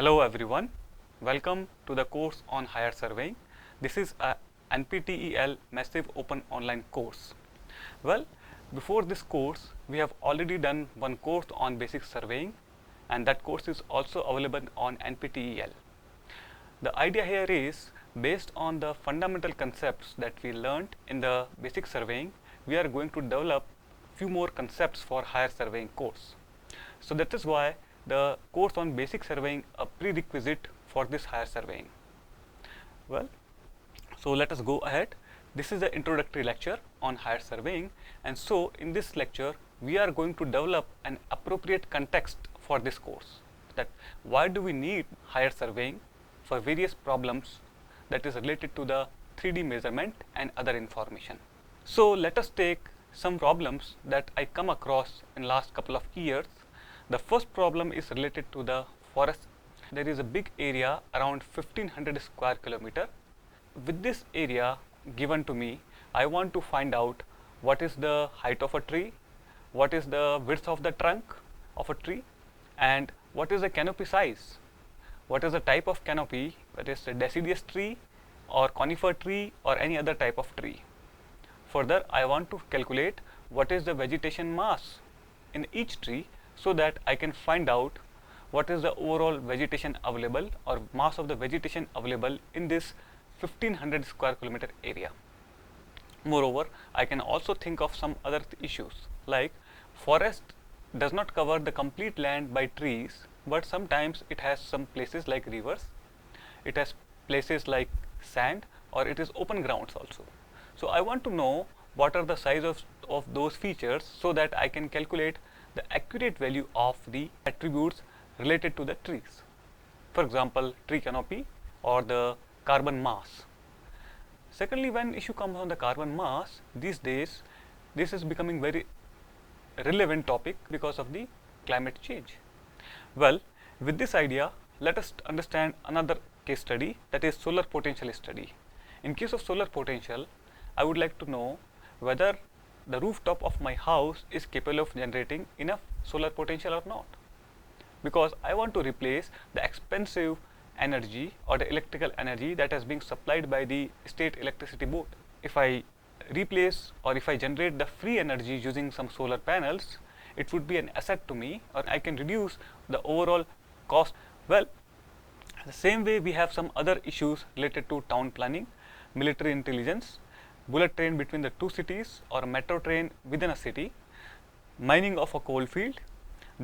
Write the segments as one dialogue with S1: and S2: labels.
S1: Hello everyone, welcome to the course on higher surveying. This is a NPTEL massive open online course. Well, before this course we have already done one course on basic surveying, and that course is also available on NPTEL. The idea here is, based on the fundamental concepts that we learned in the basic surveying, we are going to develop few more concepts for higher surveying course. So that is why the course on basic surveying a prerequisite for this higher surveying. Well, so let us go ahead. This is the introductory lecture on higher surveying, and so in this lecture we are going to develop an appropriate context for this course, that why do we need higher surveying for various problems that is related to the 3D measurement and other information. So let us take some problems that I come across in last couple of years. The first problem is related to the forest. There is a big area around 1500 square kilometer. With this area given to me, I want to find out what is the height of a tree, what is the width of the trunk of a tree, and what is the canopy size. What is the type of canopy, that is a deciduous tree or conifer tree or any other type of tree. Further, I want to calculate what is the vegetation mass in each tree, so that I can find out what is the overall vegetation available or mass of the vegetation available in this 1500 square kilometer area. Moreover, I can also think of some other issues, like forest does not cover the complete land by trees, but sometimes it has some places like rivers, it has places like sand, or it is open grounds also. So I want to know what are the size of those features, so that I can calculate the accurate value of the attributes related to the trees. For example, tree canopy or the carbon mass. Secondly, when issue comes on the carbon mass, these days this is becoming very relevant topic because of the climate change. Well, with this idea, let us understand another case study, that is solar potential study. In case of solar potential, I would like to know whether the rooftop of my house is capable of generating enough solar potential or not, because I want to replace the expensive energy or the electrical energy that is being supplied by the state electricity board. If I replace or if I generate the free energy using some solar panels, it would be an asset to me, or I can reduce the overall cost. Well, the same way we have some other issues related to town planning, military intelligence, bullet train between the two cities or a metro train within a city, mining of a coal field,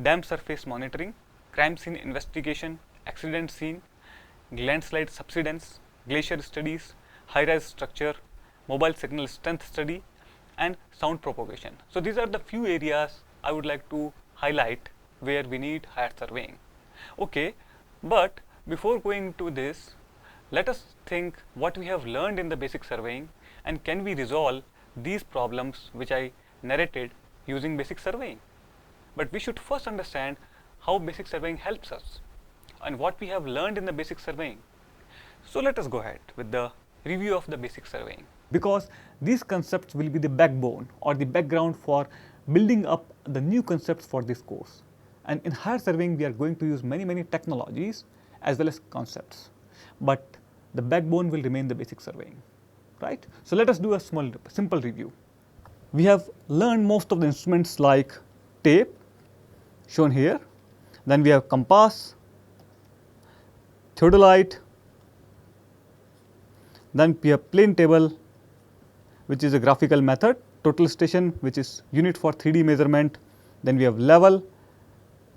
S1: dam surface monitoring, crime scene investigation, accident scene, landslide subsidence, glacier studies, high-rise structure, mobile signal strength study, and sound propagation. So these are the few areas I would like to highlight where we need higher surveying. Okay, but before going to this, let us think what we have learned in the basic surveying, and can we resolve these problems which I narrated using basic surveying. But we should first understand how basic surveying helps us and what we have learned in the basic surveying. So let us go ahead with the review of the basic surveying, because these concepts will be the backbone or the background for building up the new concepts for this course. And in higher surveying we are going to use many technologies as well as concepts, but the backbone will remain the basic surveying. Right? So let us do a simple review. We have learned most of the instruments like tape, shown here. Then we have compass, theodolite. Then we have plane table, which is a graphical method, total station, which is unit for 3D measurement. Then we have level,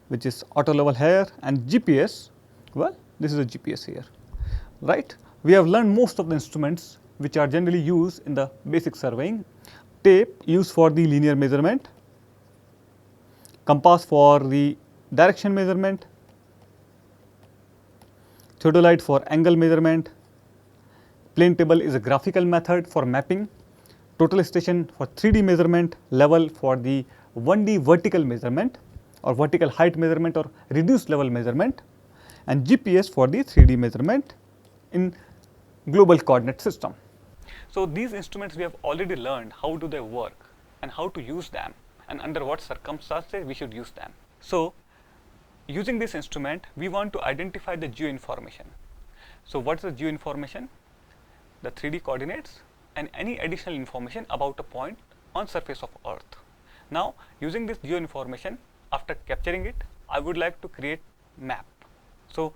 S1: which is auto level here, and GPS. Well, this is a GPS here. Right? We have learned most of the instruments which are generally used in the basic surveying. Tape used for the linear measurement, compass for the direction measurement, theodolite for angle measurement, plane table is a graphical method for mapping, total station for 3D measurement, level for the 1D vertical measurement or vertical height measurement or reduced level measurement, and GPS for the 3D measurement in global coordinate system. So these instruments we have already learned how do they work and how to use them and under what circumstances we should use them. So using this instrument, we want to identify the geo information. So what is the geo information? The 3D coordinates and any additional information about a point on surface of Earth. Now, using this geo information, after capturing it, I would like to create map. So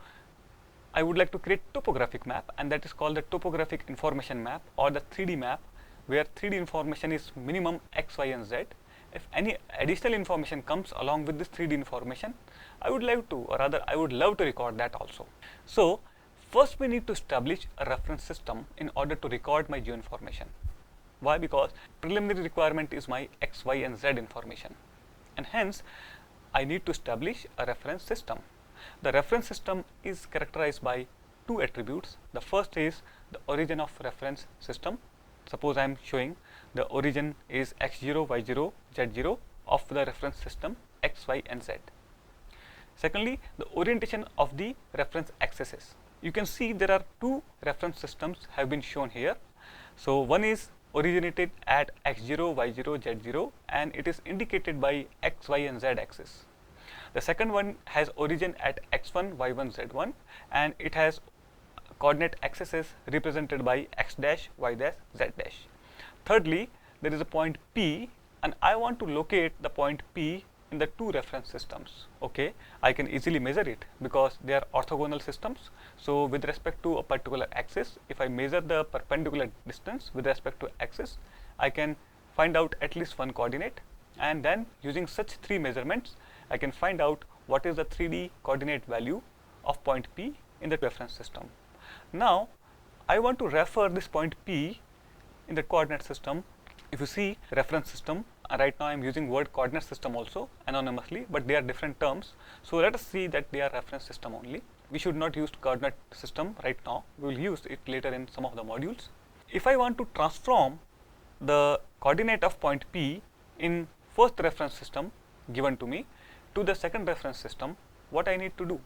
S1: I would like to create topographic map, and that is called the topographic information map or the 3D map, where 3D information is minimum X, Y and Z. If any additional information comes along with this 3D information, I would like to, or rather I would love to record that also. So first we need to establish a reference system in order to record my geo information. Why? Because preliminary requirement is my X, Y and Z information, and hence I need to establish a reference system. The reference system is characterized by two attributes. The first is the origin of reference system. Suppose I am showing the origin is x0, y0, z0 of the reference system x, y and z. Secondly, the orientation of the reference axes. You can see there are two reference systems have been shown here. So one is originated at x0, y0, z0 and it is indicated by x, y and z axis. The second one has origin at x1, y1, z1 and it has coordinate axes represented by x dash, y dash, z dash. Thirdly, there is a point P and I want to locate the point P in the two reference systems. Okay, I can easily measure it because they are orthogonal systems. So with respect to a particular axis, if I measure the perpendicular distance with respect to axis, I can find out at least one coordinate, and then using such three measurements, I can find out what is the 3D coordinate value of point P in the reference system. Now, I want to refer this point P in the coordinate system. If you see reference system, right now I am using word coordinate system also anonymously, but they are different terms. So let us see that they are reference system only. We should not use coordinate system right now. We will use it later in some of the modules. If I want to transform the coordinate of point P in first reference system given to me to the second reference system, what I need to do?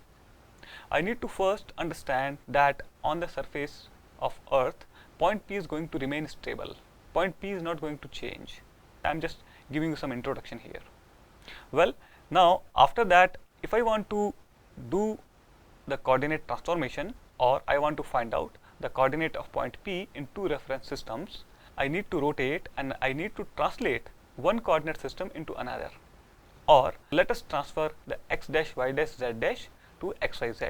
S1: I need to first understand that on the surface of Earth, point P is going to remain stable. Point P is not going to change. I am just giving you some introduction here. Well, now after that, if I want to do the coordinate transformation, or I want to find out the coordinate of point P in two reference systems, I need to rotate and I need to translate one coordinate system into another. Or let us transfer the x dash, y dash, z dash to x, y, z.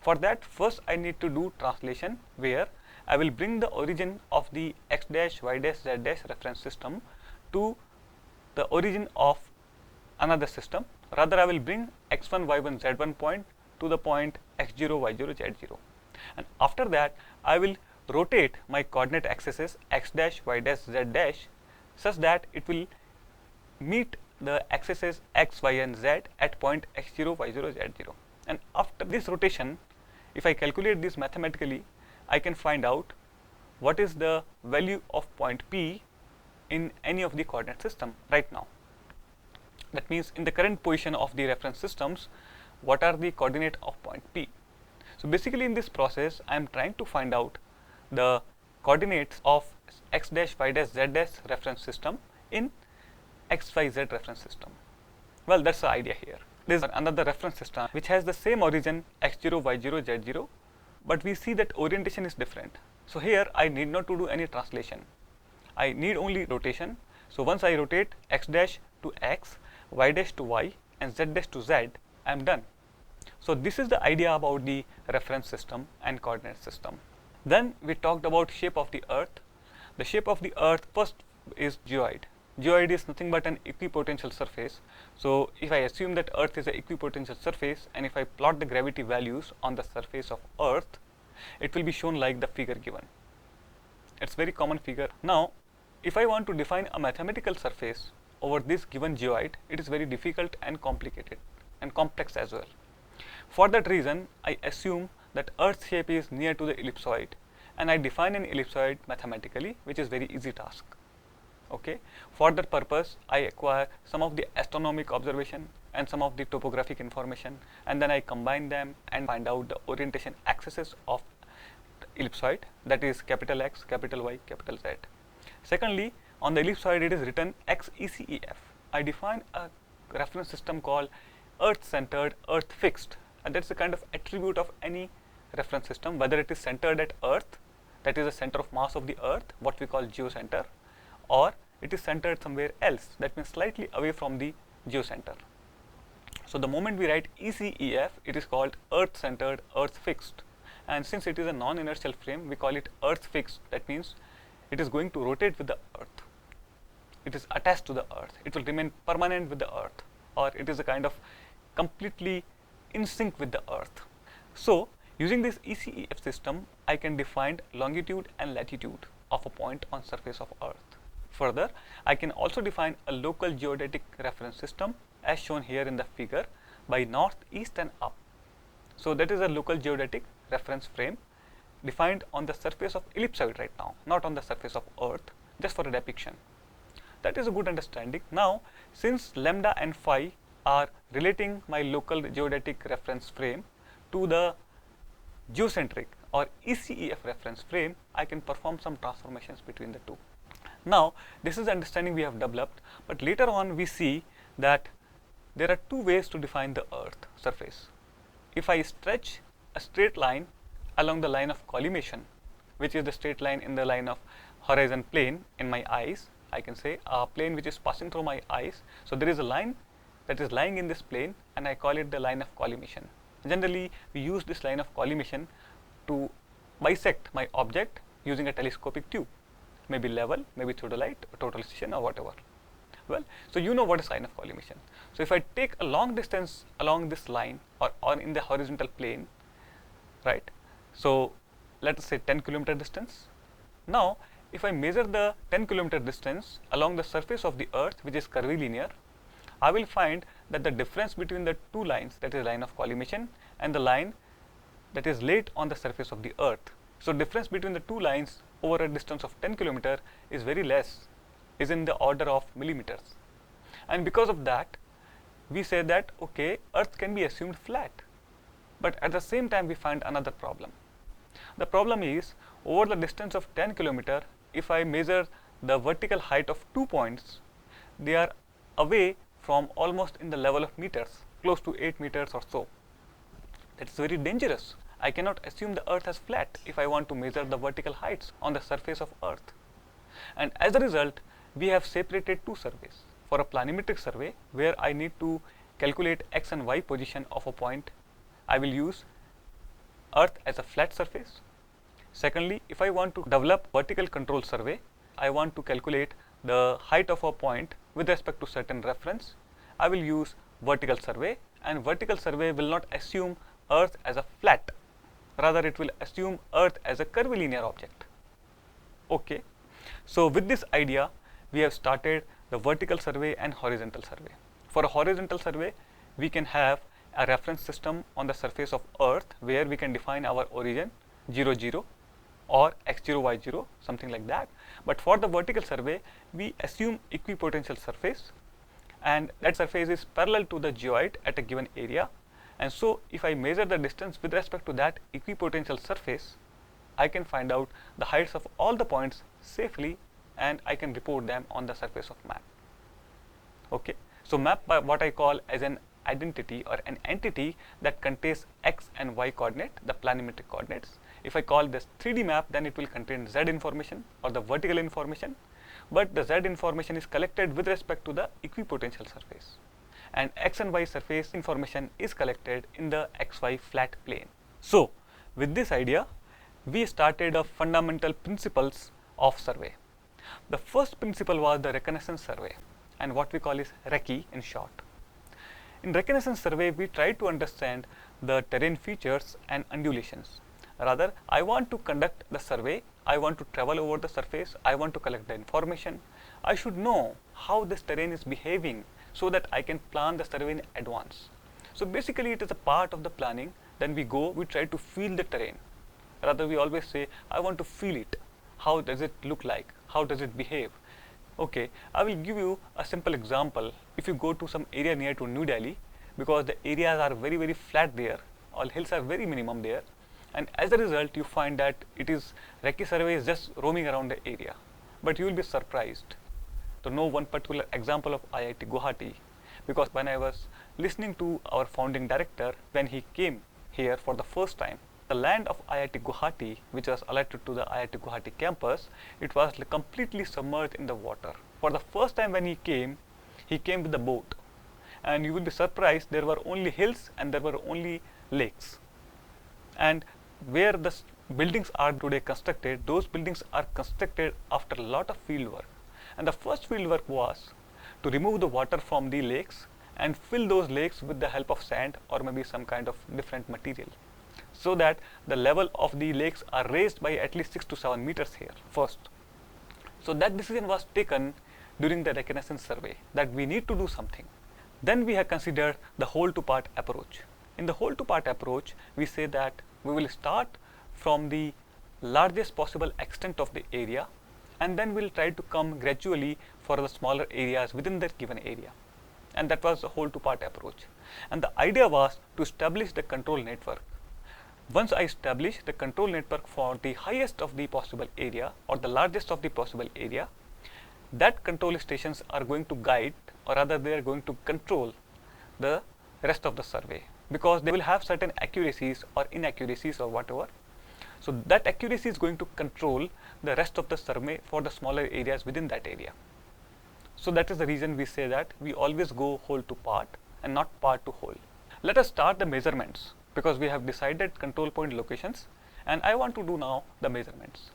S1: For that, first I need to do translation, where I will bring the origin of the x dash, y dash, z dash reference system to the origin of another system. Rather, I will bring x1, y1, z1 point to the point x0, y0, z0. And after that, I will rotate my coordinate axes x dash, y dash, z dash such that it will meet the axes x, y and z at point x0, y0, z0. And after this rotation, if I calculate this mathematically, I can find out what is the value of point P in any of the coordinate system right now. That means in the current position of the reference systems, what are the coordinate of point P? So basically in this process, I am trying to find out the coordinates of x dash, y dash, z dash reference system in x, y, z reference system. Well, that's the idea here. There is another reference system which has the same origin x0, y0, z0, but we see that orientation is different. So here I need not to do any translation. I need only rotation. So once I rotate x dash to x, y dash to y and z dash to z, I am done. So this is the idea about the reference system and coordinate system. Then we talked about shape of the Earth. The shape of the Earth first is geoid. Geoid is nothing but an equipotential surface. So if I assume that Earth is an equipotential surface, and if I plot the gravity values on the surface of Earth, it will be shown like the figure given. It's very common figure. Now, if I want to define a mathematical surface over this given geoid, it is very difficult and complicated and complex as well. For that reason, I assume that Earth's shape is near to the ellipsoid, and I define an ellipsoid mathematically, which is very easy task. Okay. For that purpose, I acquire some of the astronomic observation and some of the topographic information, and then I combine them and find out the orientation axes of the ellipsoid, that is capital X, capital Y, capital Z. Secondly, on the ellipsoid it is written XECEF. I define a reference system called earth centered, earth fixed, and that's the kind of attribute of any reference system, whether it is centered at earth, that is the center of mass of the earth, what we call geocenter, or it is centered somewhere else, that means slightly away from the geocenter. So the moment we write ECEF, it is called earth centered, earth fixed, and since it is a non-inertial frame, we call it earth fixed. That means it is going to rotate with the earth, it is attached to the earth, it will remain permanent with the earth, or it is a kind of completely in sync with the earth. So using this ECEF system, I can define longitude and latitude of a point on surface of earth. Further, I can also define a local geodetic reference system as shown here in the figure by north, east and up. So that is a local geodetic reference frame defined on the surface of ellipsoid right now, not on the surface of earth, just for a depiction. That is a good understanding. Now, since lambda and phi are relating my local geodetic reference frame to the geocentric or ECEF reference frame, I can perform some transformations between the two. Now, this is the understanding we have developed, but later on we see that there are two ways to define the earth surface. If I stretch a straight line along the line of collimation, which is the straight line in the line of horizon plane in my eyes, I can say a plane which is passing through my eyes. So there is a line that is lying in this plane, and I call it the line of collimation. Generally, we use this line of collimation to bisect my object using a telescopic tube, maybe level, maybe theodolite, total station, or whatever. Well, so you know what is line of collimation. So if I take a long distance along this line or in the horizontal plane, right? So let us say 10 kilometer distance. Now, if I measure the 10 kilometer distance along the surface of the earth, which is curvilinear, I will find that the difference between the two lines, that is line of collimation, and the line that is laid on the surface of the earth. So difference between the two lines over a distance of 10 kilometer is very less, is in the order of millimeters. And because of that, we say that okay, earth can be assumed flat. But at the same time, we find another problem. The problem is, over the distance of 10 kilometer, if I measure the vertical height of 2 points, they are away from almost in the level of meters, close to 8 meters or so. That is very dangerous. I cannot assume the earth as flat if I want to measure the vertical heights on the surface of earth. And as a result, we have separated two surveys. For a planimetric survey, where I need to calculate x and y position of a point, I will use earth as a flat surface. Secondly, if I want to develop vertical control survey, I want to calculate the height of a point with respect to certain reference, I will use vertical survey, and vertical survey will not assume earth as a flat, rather it will assume earth as a curvilinear object. Okay. So with this idea, we have started the vertical survey and horizontal survey. For a horizontal survey, we can have a reference system on the surface of earth where we can define our origin 0, 0 or x0, y0, something like that. But for the vertical survey, we assume equipotential surface, and that surface is parallel to the geoid at a given area. And so if I measure the distance with respect to that equipotential surface, I can find out the heights of all the points safely, and I can report them on the surface of map. Okay. So map by what I call as an identity or an entity that contains x and y coordinate, the planimetric coordinates. If I call this 3D map, then it will contain z information or the vertical information, but the z information is collected with respect to the equipotential surface, and x and y surface information is collected in the xy flat plane. So with this idea, we started a fundamental principles of survey. The first principle was the reconnaissance survey, and what we call is recce in short. In reconnaissance survey, we try to understand the terrain features and undulations. Rather, I want to conduct the survey, I want to travel over the surface, I want to collect the information. I should know how this terrain is behaving so that I can plan the survey in advance. So basically, it is a part of the planning. Then we go, we try to feel the terrain. Rather, we always say, I want to feel it. How does it look like? How does it behave? Okay, I will give you a simple example. If you go to some area near to New Delhi, because the areas are very, very flat there, all hills are very minimum there, and as a result, you find that it is recce survey is just roaming around the area. But you will be surprised to know one particular example of IIT Guwahati, because when I was listening to our founding director when he came here for the first time. The land of IIT Guwahati, which was allotted to the IIT Guwahati campus, it was completely submerged in the water. For the first time when he came with the boat, and you will be surprised there were only hills and there were only lakes. And where the buildings are today constructed, those buildings are constructed after a lot of field work. And the first field work was to remove the water from the lakes and fill those lakes with the help of sand or maybe some kind of different material, so that the level of the lakes are raised by at least 6 to 7 meters here first. So that decision was taken during the reconnaissance survey that we need to do something. Then we have considered the whole to part approach. In the whole to part approach, we say that we will start from the largest possible extent of the area, and then we'll try to come gradually for the smaller areas within that given area. And that was the whole to part approach. And the idea was to establish the control network. Once I establish the control network for the highest of the possible area or the largest of the possible area, that control stations are going to guide, or rather they are going to control the rest of the survey, because they will have certain accuracies or inaccuracies or whatever. So that accuracy is going to control the rest of the survey for the smaller areas within that area. So that is the reason we say that we always go whole to part and not part to whole. Let us start the measurements, because we have decided control point locations and I want to do now the measurements.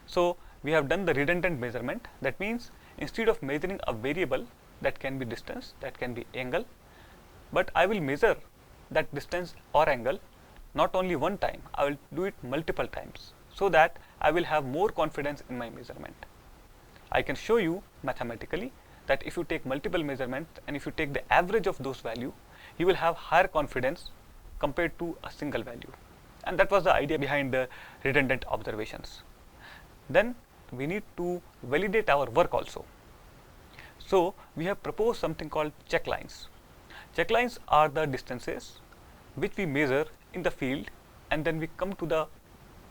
S1: So we have done the redundant measurement. That means instead of measuring a variable that can be distance, that can be angle, but I will measure that distance or angle not only one time, I will do it multiple times, so that I will have more confidence in my measurement. I can show you mathematically that if you take multiple measurements and if you take the average of those values, you will have higher confidence compared to a single value. And that was the idea behind the redundant observations. Then we need to validate our work also. So we have proposed something called check lines. Check lines are the distances which we measure in the field, and then we come to the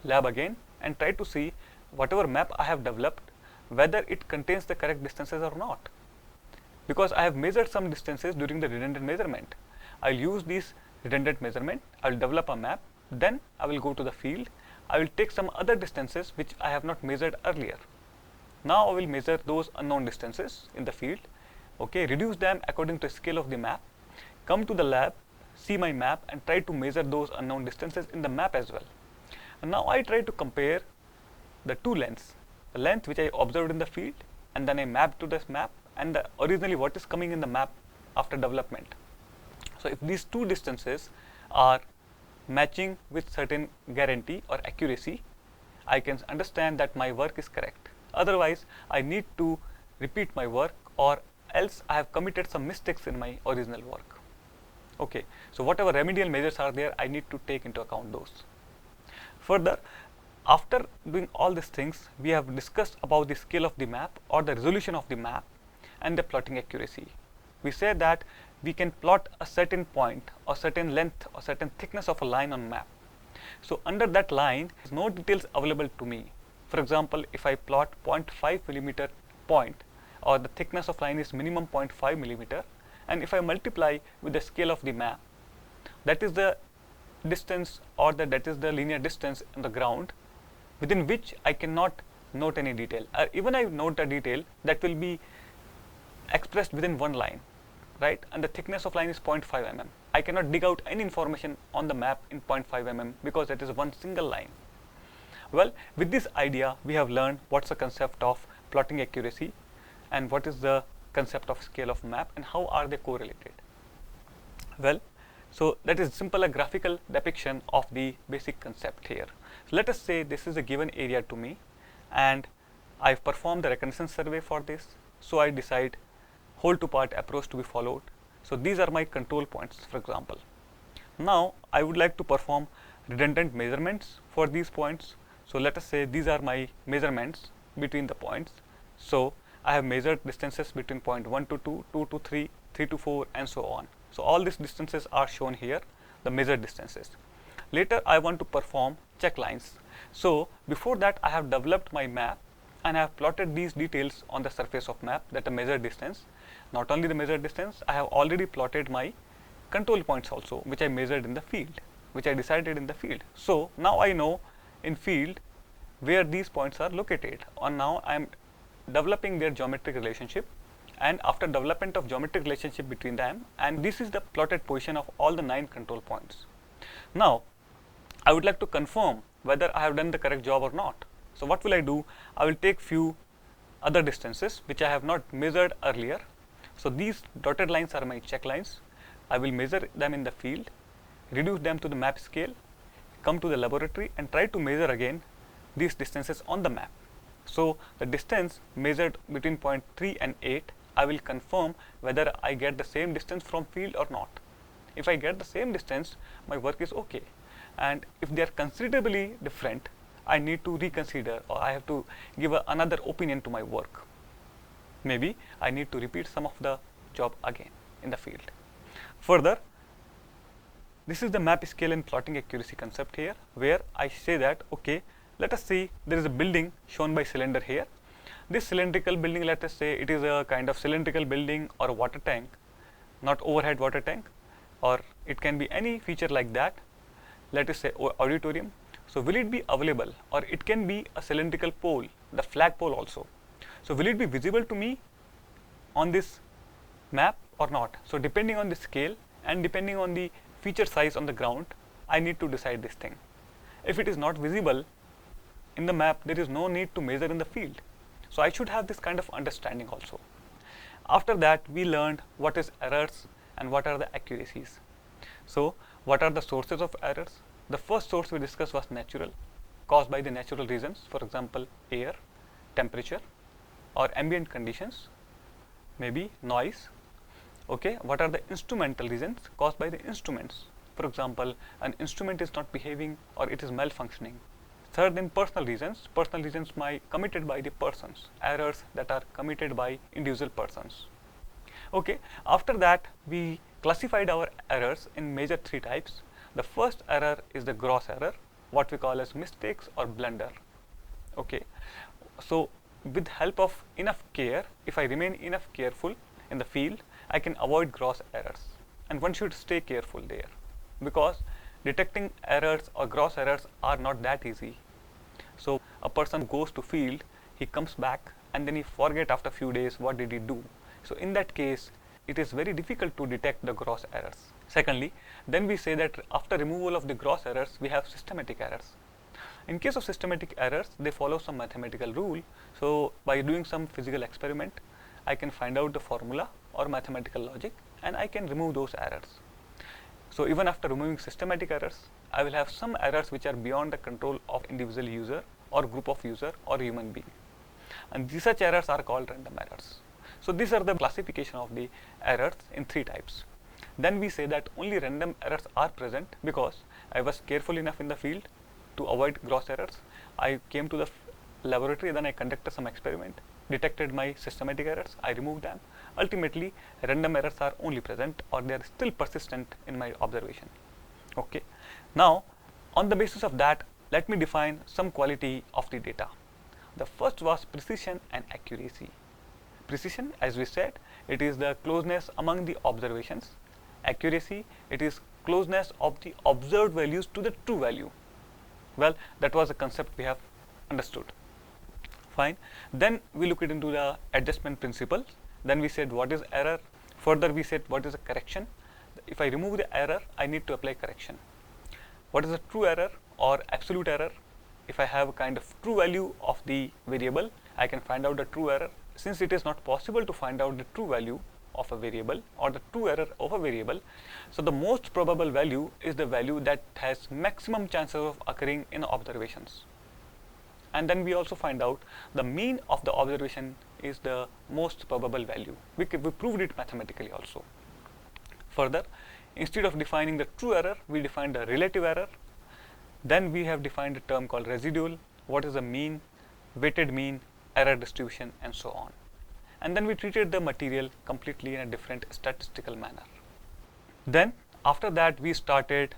S1: lab again and try to see whatever map I have developed, whether it contains the correct distances or not. Because I have measured some distances during the redundant measurement, I will use this redundant measurement, I will develop a map, then I will go to the field, I will take some other distances which I have not measured earlier. Now I will measure those unknown distances in the field, okay, reduce them according to the scale of the map, come to the lab, see my map and try to measure those unknown distances in the map as well. And now I try to compare the two lengths, the length which I observed in the field and then I mapped to this map, and originally what is coming in the map after development. So if these two distances are matching with certain guarantee or accuracy, I can understand that my work is correct. Otherwise, I need to repeat my work, or else I have committed some mistakes in my original work. Okay, so whatever remedial measures are there, I need to take into account those. Further, after doing all these things, we have discussed about the scale of the map or the resolution of the map and the plotting accuracy. We say that we can plot a certain point or certain length or certain thickness of a line on map. So under that line, there is no details available to me. For example, if I plot 0.5 millimeter point, or the thickness of line is minimum 0.5 millimeter, and if I multiply with the scale of the map, that is the distance, or that is the linear distance on the ground within which I cannot note any detail. Even I note a detail, that will be expressed within one line, right? And the thickness of line is 0.5 mm. I cannot dig out any information on the map in 0.5 mm because that is one single line. Well, with this idea, we have learned what's the concept of plotting accuracy and what is the concept of scale of map and how are they correlated. Well, so that is simple a graphical depiction of the basic concept here. So let us say this is a given area to me and I've performed the reconnaissance survey for this. So I decide whole to part approach to be followed. So these are my control points, for example. Now I would like to perform redundant measurements for these points. So let us say these are my measurements between the points. So I have measured distances between point 1 to 2, 2 to 3, 3 to 4 and so on. So all these distances are shown here, the measured distances. Later I want to perform check lines. So before that I have developed my map and I have plotted these details on the surface of map, that a measured distance. Not only the measured distance, I have already plotted my control points also, which I measured in the field, which I decided in the field. So now I know in field where these points are located, or now I am developing their geometric relationship, and after development of geometric relationship between them, and this is the plotted position of all the 9 control points. Now I would like to confirm whether I have done the correct job or not. So what will I do? I will take few other distances which I have not measured earlier. So these dotted lines are my check lines. I will measure them in the field, reduce them to the map scale, come to the laboratory and try to measure again these distances on the map. So the distance measured between point 3 and 8, I will confirm whether I get the same distance from field or not. If I get the same distance, my work is okay. And if they are considerably different, I need to reconsider, or I have to give another opinion to my work. Maybe I need to repeat some of the job again in the field. Further, this is the map scale and plotting accuracy concept here, where I say that, okay, let us see there is a building shown by cylinder here. This cylindrical building, let us say it is a kind of cylindrical building or a water tank, not overhead water tank, or it can be any feature like that. Let us say auditorium. So will it be available, or it can be a cylindrical pole, the flag pole also. So will it be visible to me on this map or not? So depending on the scale and depending on the feature size on the ground, I need to decide this thing. If it is not visible in the map, there is no need to measure in the field. So I should have this kind of understanding also. After that, we learned what is errors and what are the accuracies. So what are the sources of errors? The first source we discussed was natural, caused by the natural reasons, for example, air, temperature, or ambient conditions, maybe noise. Okay, what are the instrumental reasons? Caused by the instruments. For example, an instrument is not behaving or it is malfunctioning. Third, in personal reasons committed by the persons, errors that are committed by individual persons. Okay, after that we classified our errors in major 3 types. The first error is the gross error, what we call as mistakes or blunder. Okay, so with help of enough care, if I remain enough careful in the field, I can avoid gross errors, and one should stay careful there, because detecting errors or gross errors are not that easy. So a person goes to field, he comes back and then he forget after few days what did he do. So in that case, it is very difficult to detect the gross errors. Secondly, then we say that after removal of the gross errors, we have systematic errors. In case of systematic errors, they follow some mathematical rule. So by doing some physical experiment, I can find out the formula or mathematical logic and I can remove those errors. So even after removing systematic errors, I will have some errors which are beyond the control of individual user or group of user or human being. And these such errors are called random errors. So these are the classification of the errors in 3 types. Then we say that only random errors are present because I was careful enough in the field to avoid gross errors. I came to the laboratory, then I conducted some experiment, detected my systematic errors, I removed them. Ultimately, random errors are only present or they are still persistent in my observation. Okay. Now, on the basis of that, let me define some quality of the data. The first was precision and accuracy. Precision, as we said, it is the closeness among the observations. Accuracy, it is closeness of the observed values to the true value. Well, that was a concept we have understood. Fine. Then we looked into the adjustment principle. Then we said what is error. Further we said what is a correction. If I remove the error, I need to apply correction. What is a true error or absolute error? If I have a kind of true value of the variable, I can find out the true error. Since it is not possible to find out the true value of a variable or the true error of a variable, so the most probable value is the value that has maximum chances of occurring in observations. And then we also find out the mean of the observation is the most probable value. We proved it mathematically also. Further, instead of defining the true error, we defined the relative error. Then we have defined a term called residual. What is the mean, weighted mean, error distribution, and so on. And then we treated the material completely in a different statistical manner. Then after that we started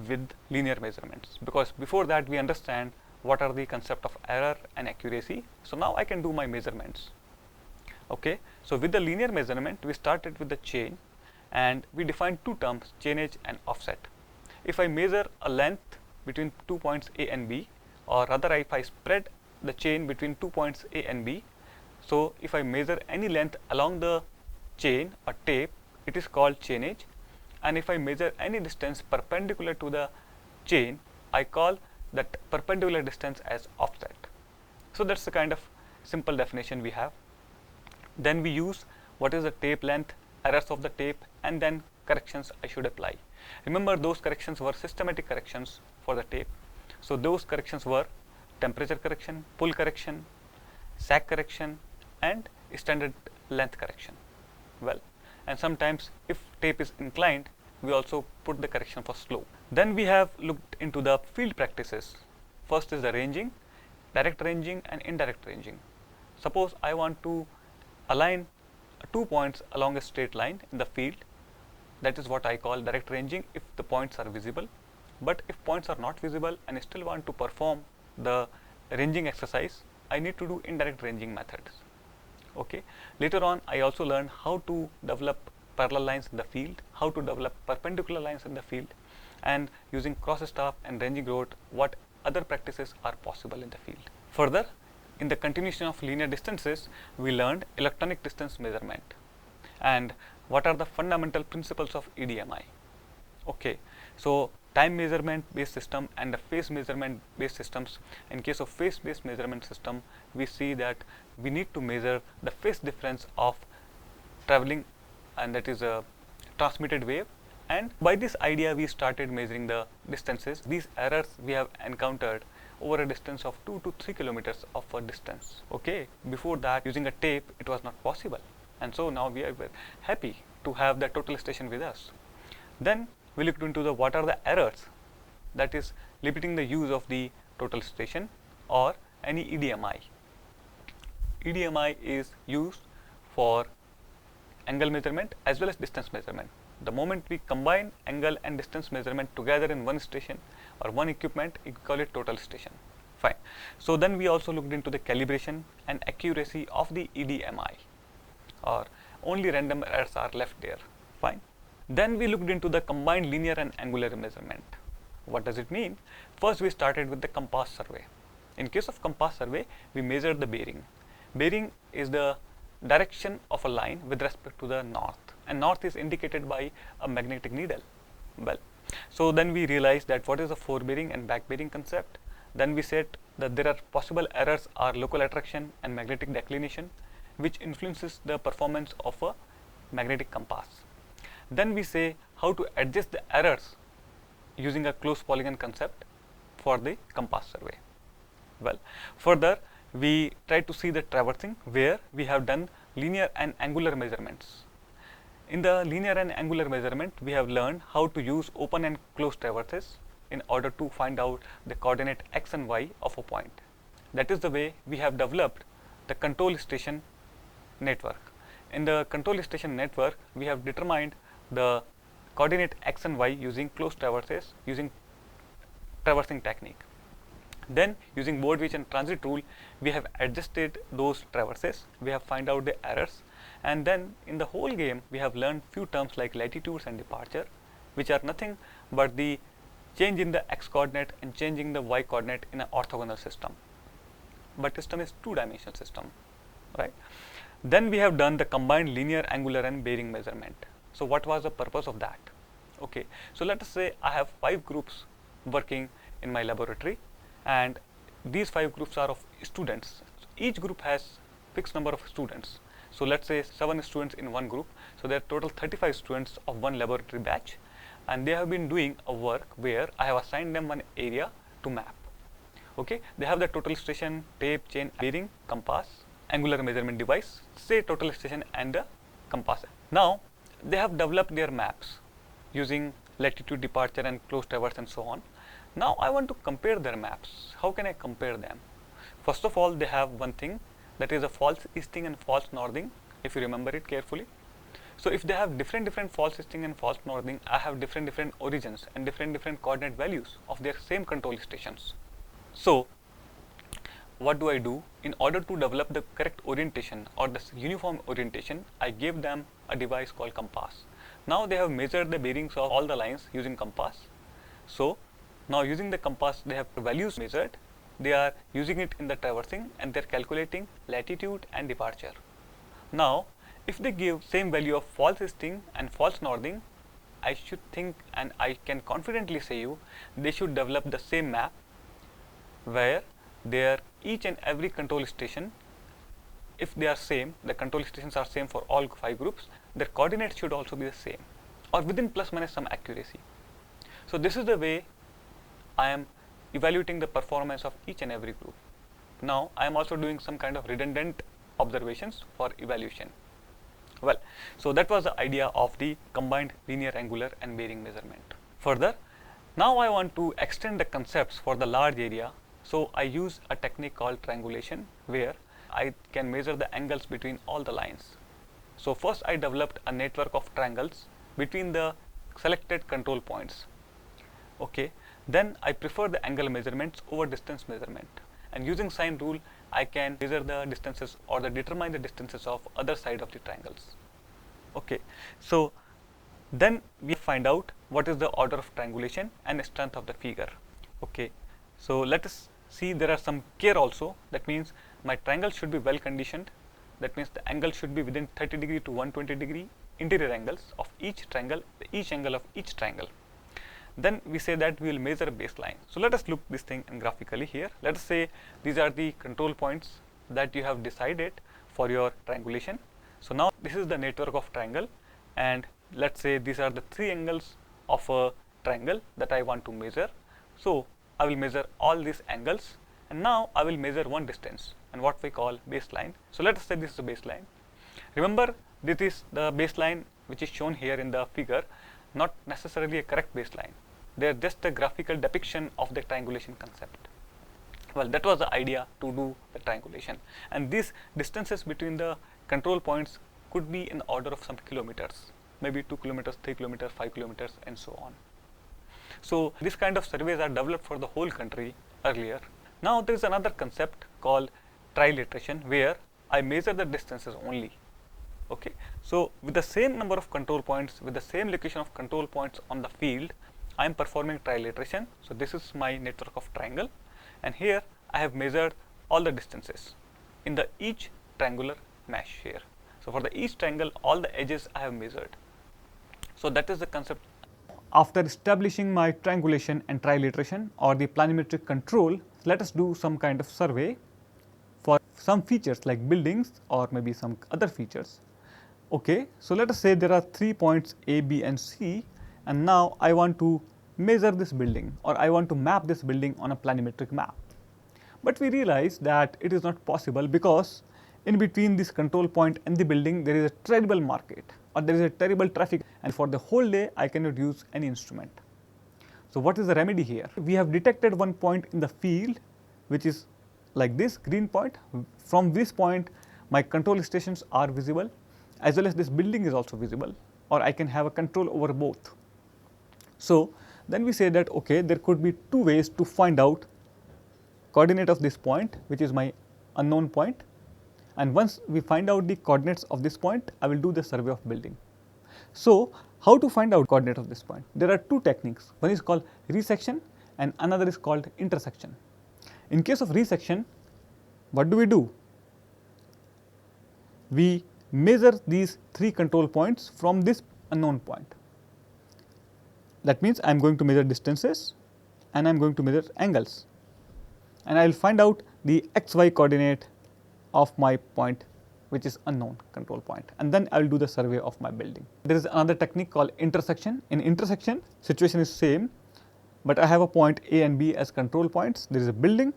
S1: with linear measurements, because before that we understand what are the concept of error and accuracy. So now I can do my measurements. Okay, so with the linear measurement we started with the chain, and we define two terms, chain edge and offset. If I measure a length between 2 points A and B, or rather if I spread the chain between 2 points A and B, so if I measure any length along the chain or tape, it is called chain edge, and if I measure any distance perpendicular to the chain, I call that perpendicular distance as offset. So that's the kind of simple definition we have. Then we use what is the tape length, errors of the tape, and then corrections I should apply. Remember, those corrections were systematic corrections for the tape. So those corrections were temperature correction, pull correction, sag correction, and standard length correction. Well, and sometimes if tape is inclined, we also put the correction for slope. Then we have looked into the field practices. First is the ranging, direct ranging and indirect ranging. Suppose I want to align 2 points along a straight line in the field, that is what I call direct ranging if the points are visible. But if points are not visible and I still want to perform the ranging exercise, I need to do indirect ranging methods. Okay. Later on, I also learned how to develop parallel lines in the field, how to develop perpendicular lines in the field, and using cross staff and ranging rod, what other practices are possible in the field. Further, in the continuation of linear distances, we learned electronic distance measurement and what are the fundamental principles of EDMI. Okay, so time measurement based system and the phase measurement based systems. In case of phase based measurement system, we see that we need to measure the phase difference of traveling, and that is a transmitted wave, and by this idea we started measuring the distances. These errors we have encountered over a distance of 2 to 3 kilometers of a distance. Okay, before that using a tape it was not possible, and so now we are happy to have the total station with us. Then we looked into the what are the errors, that is limiting the use of the total station or any EDMI. EDMI is used for angle measurement as well as distance measurement. The moment we combine angle and distance measurement together in one station or one equipment, we call it total station. Fine. So then we also looked into the calibration and accuracy of the EDMI, or only random errors are left there. Fine. Then we looked into the combined linear and angular measurement. What does it mean? First we started with the compass survey. In case of compass survey, we measured the bearing. Bearing is the direction of a line with respect to the north, and north is indicated by a magnetic needle. Well, so then we realized that what is the forebearing and back bearing concept. Then we said that there are possible errors are local attraction and magnetic declination, which influences the performance of a magnetic compass. Then we say how to adjust the errors using a closed polygon concept for the compass survey. Well, further we try to see the traversing, where we have done linear and angular measurements. In the linear and angular measurement, we have learned how to use open and closed traverses in order to find out the coordinate x and y of a point. That is the way we have developed the control station network. In the control station network, we have determined the coordinate x and y using closed traverses, using traversing technique. Then using Bode-Wich and transit rule, we have adjusted those traverses, we have find out the errors, and then in the whole game we have learned few terms like latitudes and departure, which are nothing but the change in the x coordinate and changing the y coordinate in an orthogonal system. But system is two-dimensional system, right? Then we have done the combined linear, angular and bearing measurement. So what was the purpose of that? Okay, so let us say I have 5 groups working in my laboratory, and these 5 groups are of students. So each group has fixed number of students. So let's say 7 students in one group. So there are total 35 students of one laboratory batch, and they have been doing a work where I have assigned them one area to map. Okay, they have the total station, tape, chain, bearing, compass, angular measurement device, say total station and the compass. Now they have developed their maps using latitude, departure and closed traverse and so on. Now I want to compare their maps. How can I compare them? First of all, they have one thing, that is a false easting and false northing, if you remember it carefully. So if they have different false easting and false northing, I have different origins and different coordinate values of their same control stations. So what do I do? In order to develop the correct orientation or the uniform orientation, I gave them a device called compass. Now they have measured the bearings of all the lines using compass. So now using the compass, they have values measured, they are using it in the traversing and they are calculating latitude and departure. Now if they give same value of false easting and false northing, I should think and I can confidently say you they should develop the same map where their each and every control station, if they are same, the control stations are same for all 5 groups, their coordinates should also be the same or within plus minus some accuracy. So this is the way I am evaluating the performance of each and every group. Now I am also doing some kind of redundant observations for evaluation. Well, so that was the idea of the combined linear, angular and bearing measurement. Further, now I want to extend the concepts for the large area. So I use a technique called triangulation where I can measure the angles between all the lines. So first I developed a network of triangles between the selected control points. Okay, then I prefer the angle measurements over distance measurement, and using sine rule I can measure the distances or determine the distances of other side of the triangles. Okay, so then we find out what is the order of triangulation and strength of the figure. Okay, so let us see there are some care also. That means my triangle should be well conditioned. That means the angle should be within 30 degree to 120 degree interior angles of each triangle, each angle of each triangle. Then we say that we will measure a baseline. So let us look this thing in graphically here. Let us say these are the control points that you have decided for your triangulation. So now this is the network of triangle, and let's say these are the 3 angles of a triangle that I want to measure. So I will measure all these angles, and now I will measure one distance and what we call baseline. So let us say this is the baseline. Remember, this is the baseline which is shown here in the figure, not necessarily a correct baseline. They are just a graphical depiction of the triangulation concept. Well, that was the idea to do the triangulation, and these distances between the control points could be in order of some kilometers, maybe 2 kilometers, 3 kilometers, 5 kilometers and so on. So this kind of surveys are developed for the whole country earlier. Now there is another concept called trilateration where I measure the distances only. Okay, so with the same number of control points, with the same location of control points on the field, I am performing trilateration. So this is my network of triangle, and here I have measured all the distances in the each triangular mesh here. So for the each triangle, all the edges I have measured. So that is the concept. After establishing my triangulation and trilateration or the planimetric control, let us do some kind of survey for some features like buildings or maybe some other features. Okay, so let us say there are 3 points A, B and C, and now I want to measure this building or I want to map this building on a planimetric map. But we realize that it is not possible because in between this control point and the building there is a terrible market or there is a terrible traffic, and for the whole day I cannot use any instrument. So what is the remedy here? We have detected one point in the field which is like this green point. From this point my control stations are visible, as well as this building is also visible, or I can have a control over both. So then we say that okay, there could be 2 ways to find out coordinate of this point, which is my unknown point, and once we find out the coordinates of this point, I will do the survey of building. So how to find out coordinate of this point? There are 2 techniques. One is called resection and another is called intersection. In case of resection, what do? We measure these 3 control points from this unknown point. That means I am going to measure distances and I am going to measure angles, and I will find out the xy coordinate of my point which is unknown control point, and then I will do the survey of my building. There is another technique called intersection. In intersection, situation is same, but I have a point A and B as control points. There is a building.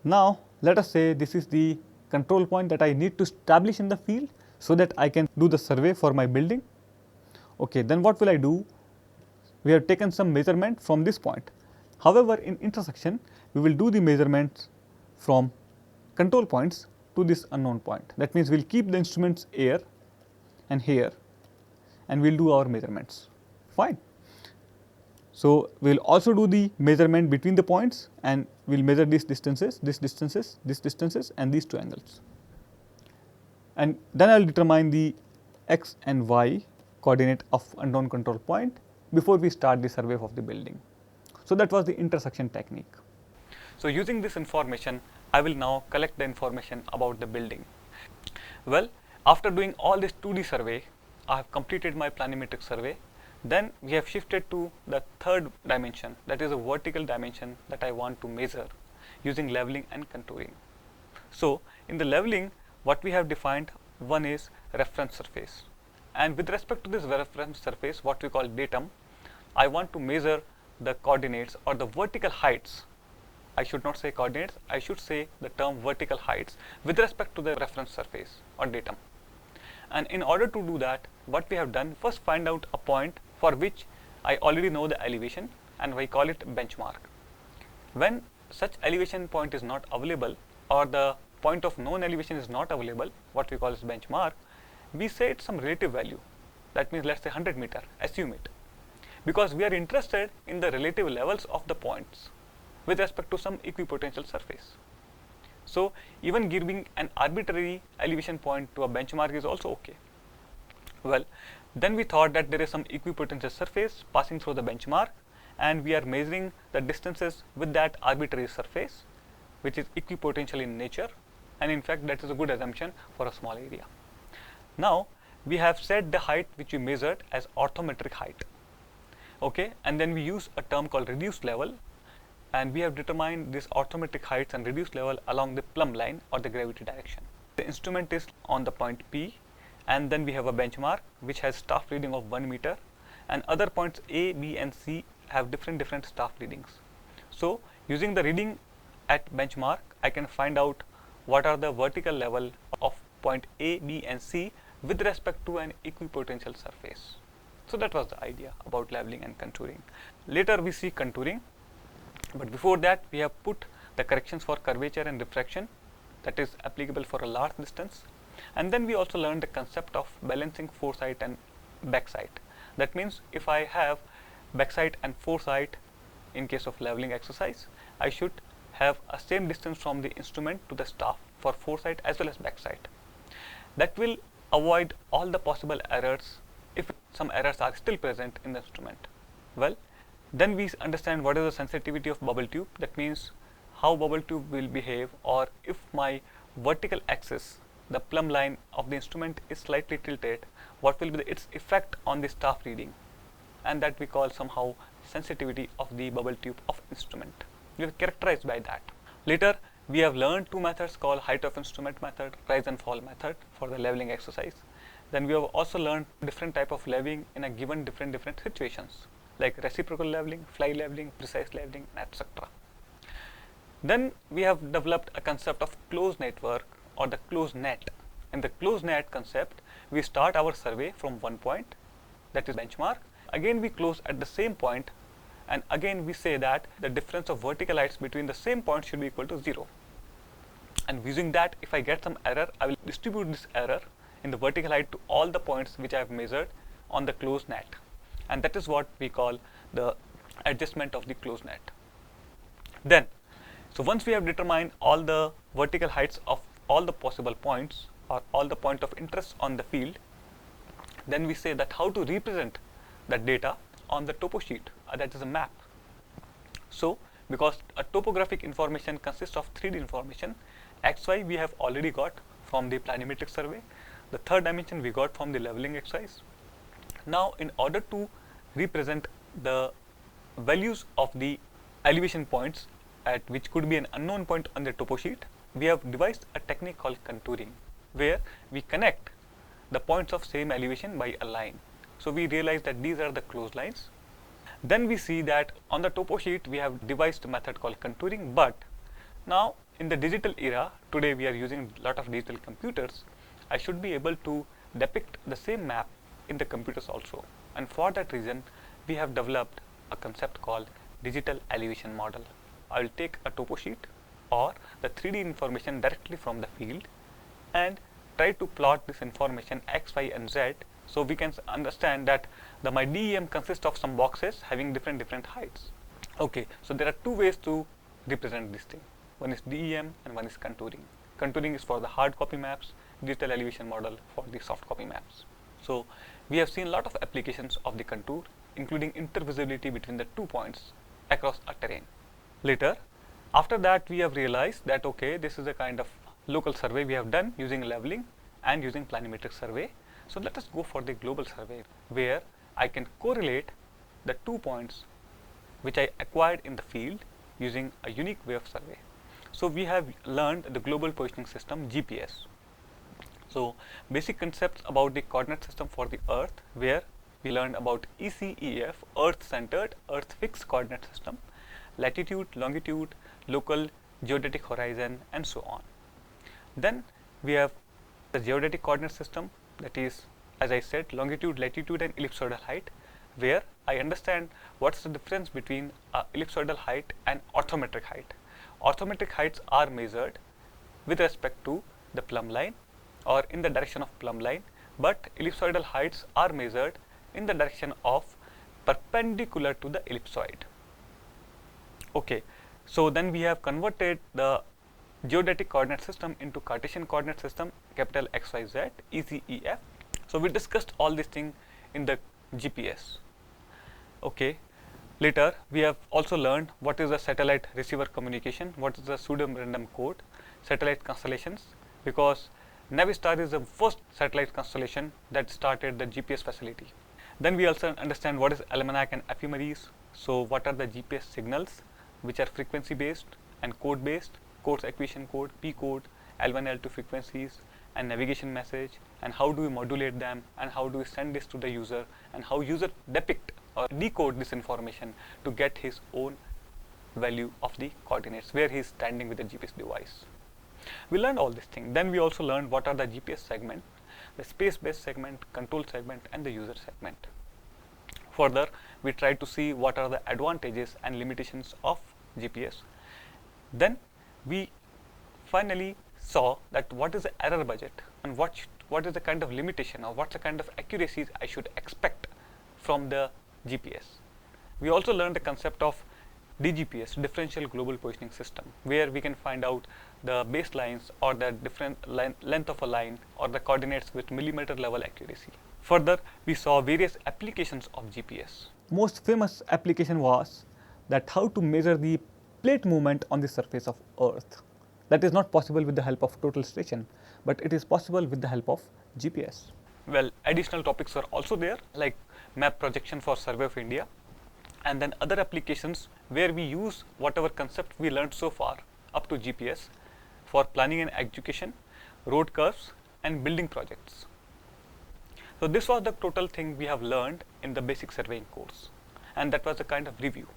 S1: Now let us say this is the control point that I need to establish in the field so that I can do the survey for my building. Okay, then what will I do? We have taken some measurement from this point. However, in intersection, we will do the measurements from control points to this unknown point. That means we will keep the instruments here and here, and we will do our measurements. Fine. So we will also do the measurement between the points, and we will measure these distances, these distances, these distances, and these 2 angles. And then I will determine the x and y coordinate of unknown control point before we start the survey of the building. So that was the intersection technique. So using this information, I will now collect the information about the building. Well, after doing all this 2D survey, I have completed my planimetric survey. Then we have shifted to the third dimension, that is a vertical dimension that I want to measure using leveling and contouring. So in the leveling, what we have defined, one is reference surface, and with respect to this reference surface, what we call datum, I want to measure the coordinates or the vertical heights. I should not say coordinates, I should say the term vertical heights with respect to the reference surface or datum. And in order to do that, what we have done, first find out a point for which I already know the elevation, and we call it benchmark. When such elevation point is not available, or the point of known elevation is not available, what we call as benchmark, we say it's some relative value. That means let's say 100 meter, assume it, because we are interested in the relative levels of the points with respect to some equipotential surface. So even giving an arbitrary elevation point to a benchmark is also okay. Well, then we thought that there is some equipotential surface passing through the benchmark, and we are measuring the distances with that arbitrary surface, which is equipotential in nature, and in fact that is a good assumption for a small area. Now we have set the height which we measured as orthometric height, okay, and then we use a term called reduced level, and we have determined this orthometric heights and reduced level along the plumb line or the gravity direction. The instrument is on the point P, and then we have a benchmark which has staff reading of 1 meter, and other points A, B and C have different staff readings. So using the reading at benchmark, I can find out what are the vertical level of point A, B and C with respect to an equipotential surface. So that was the idea about leveling and contouring. Later we see contouring, but before that we have put the corrections for curvature and refraction that is applicable for a large distance, and then we also learned the concept of balancing foresight and backsight. That means if I have backsight and foresight in case of leveling exercise, I should have a same distance from the instrument to the staff for foresight as well as backsight. That will avoid all the possible errors if some errors are still present in the instrument. Well, then we understand what is the sensitivity of bubble tube. That means how bubble tube will behave, or if my vertical axis, the plumb line of the instrument is slightly tilted, what will be its effect on the staff reading, and that we call somehow sensitivity of the bubble tube of instrument. We are characterized by that. Later we have learned two methods called height of instrument method, rise and fall method for the leveling exercise. Then we have also learned different type of leveling in a given different situations, like reciprocal leveling, fly leveling, precise leveling, etc. Then we have developed a concept of closed network or the closed net. In the closed net concept, we start our survey from one point, that is benchmark. Again we close at the same point, and again we say that the difference of vertical heights between the same points should be equal to 0. And using that, if I get some error, I will distribute this error in the vertical height to all the points which I have measured on the closed net, and that is what we call the adjustment of the closed net. Then, so once we have determined all the vertical heights of all the possible points or all the point of interest on the field, then we say that how to represent that data on the topo sheet, that is a map. So because a topographic information consists of 3D information, XY we have already got from the planimetric survey, the third dimension we got from the leveling exercise. Now in order to represent the values of the elevation points at which could be an unknown point on the topo sheet, we have devised a technique called contouring, where we connect the points of same elevation by a line. So we realize that these are the closed lines. Then we see that on the topo sheet we have devised a method called contouring, but now in the digital era, today we are using a lot of digital computers, I should be able to depict the same map in the computers also, and for that reason we have developed a concept called digital elevation model. I will take a topo sheet or the 3D information directly from the field and try to plot this information x, y and z, so we can understand that my DEM consists of some boxes having different heights. Okay, so there are two ways to represent this thing. One is DEM and one is contouring. Contouring is for the hard copy maps, digital elevation model for the soft copy maps. So we have seen a lot of applications of the contour, including intervisibility between the 2 points across a terrain. Later, after that, we have realized that okay, this is a kind of local survey we have done using leveling and using planimetric survey. So let us go for the global survey, where I can correlate the 2 points which I acquired in the field using a unique way of survey. So we have learned the global positioning system, GPS. So basic concepts about the coordinate system for the Earth, where we learned about ECEF, Earth centered, Earth fixed coordinate system, latitude, longitude, local geodetic horizon, and so on. Then we have the geodetic coordinate system, that is, as I said, longitude, latitude, and ellipsoidal height, where I understand what is the difference between ellipsoidal height and orthometric height. Orthometric heights are measured with respect to the plumb line or in the direction of plumb line, but ellipsoidal heights are measured in the direction of perpendicular to the ellipsoid. Okay, so then we have converted the geodetic coordinate system into Cartesian coordinate system, capital XYZ, ECEF. So we discussed all these things in the GPS. Okay, later we have also learned what is the satellite receiver communication, what is the pseudo-random code, satellite constellations, because Navistar is the first satellite constellation that started the GPS facility. Then we also understand what is almanac and ephemeris. So what are the GPS signals which are frequency based and code based, codes acquisition code, P code, L1, L2 frequencies, and navigation message, and how do we modulate them, and how do we send this to the user, and how user depict or decode this information to get his own value of the coordinates where he is standing with the GPS device. We learned all these things. Then we also learned what are the GPS segment, the space-based segment, control segment, and the user segment. Further, we tried to see what are the advantages and limitations of GPS. Then we finally saw that what is the error budget and what is the kind of limitation or what's the kind of accuracies I should expect from the GPS. We also learned the concept of DGPS, differential global positioning system, where we can find out the baselines or the different length of a line or the coordinates with millimeter level accuracy. Further, we saw various applications of GPS. Most famous application was that how to measure the plate movement on the surface of Earth. That is not possible with the help of total station, but it is possible with the help of GPS. Well, additional topics are also there, like map projection for Survey of India, and then other applications where we use whatever concept we learned so far up to GPS for planning and execution, road curves, and building projects. So this was the total thing we have learned in the basic surveying course, and that was a kind of review.